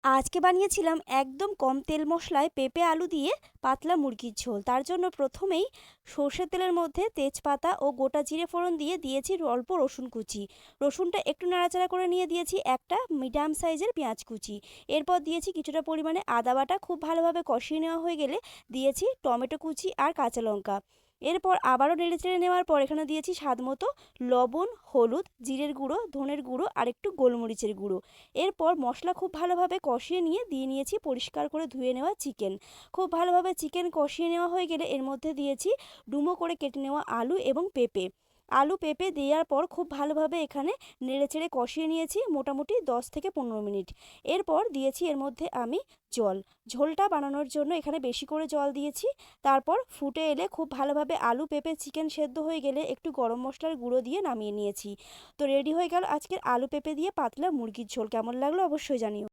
আজকে বানিয়েছিলাম একদম কম তেল মশলায় পেঁপে আলু দিয়ে পাতলা মুরগির ঝোল। তার জন্য প্রথমেই সর্ষের তেলের মধ্যে তেজপাতা ও গোটা জিরে ফোড়ন দিয়ে দিয়েছি অল্প রসুন কুচি। রসুনটা একটু নাড়াচাড়া করে নিয়ে দিয়েছি একটা মিডিয়াম সাইজের পেঁয়াজ কুচি। এরপর দিয়েছি কিছুটা পরিমাণে আদা বাটা। খুব ভালোভাবে কষিয়ে নেওয়া হয়ে গেলে দিয়েছি টমেটো কুচি আর কাঁচা লঙ্কা। এরপর আবারও নেড়েচেড়ে নেওয়ার পর এখানে দিয়েছি স্বাদ মতো লবণ, হলুদ, জিরের গুঁড়ো, ধনের গুঁড়ো আর একটু গোলমরিচের গুঁড়ো। এরপর মশলা খুব ভালোভাবে কষিয়ে নিয়ে দিয়ে নিয়েছি পরিষ্কার করে ধুয়ে নেওয়া চিকেন। খুব ভালোভাবে চিকেন কষিয়ে নেওয়া হয়ে গেলে এর মধ্যে দিয়েছি ডুমো করে কেটে নেওয়া আলু এবং পেঁপে। আলু পেঁপে দেওয়ার পর খুব ভালোভাবে এখানে নেড়েচেড়ে কষিয়ে নিয়েছি মোটামুটি 10 থেকে 15 মিনিট। এরপর দিয়েছি এর মধ্যে আমি জল। ঝোলটা বানানোর জন্য এখানে বেশি করে জল দিয়েছি। তারপর ফুটে এলে খুব ভালোভাবে আলু পেঁপে চিকেন সেদ্ধ হয়ে গেলে একটু গরম মশলার গুঁড়ো দিয়ে নামিয়ে নিয়েছি। তো রেডি হয়ে গেল আজকের আলু পেঁপে দিয়ে পাতলা মুরগির ঝোল। কেমন লাগলো অবশ্যই জানিও।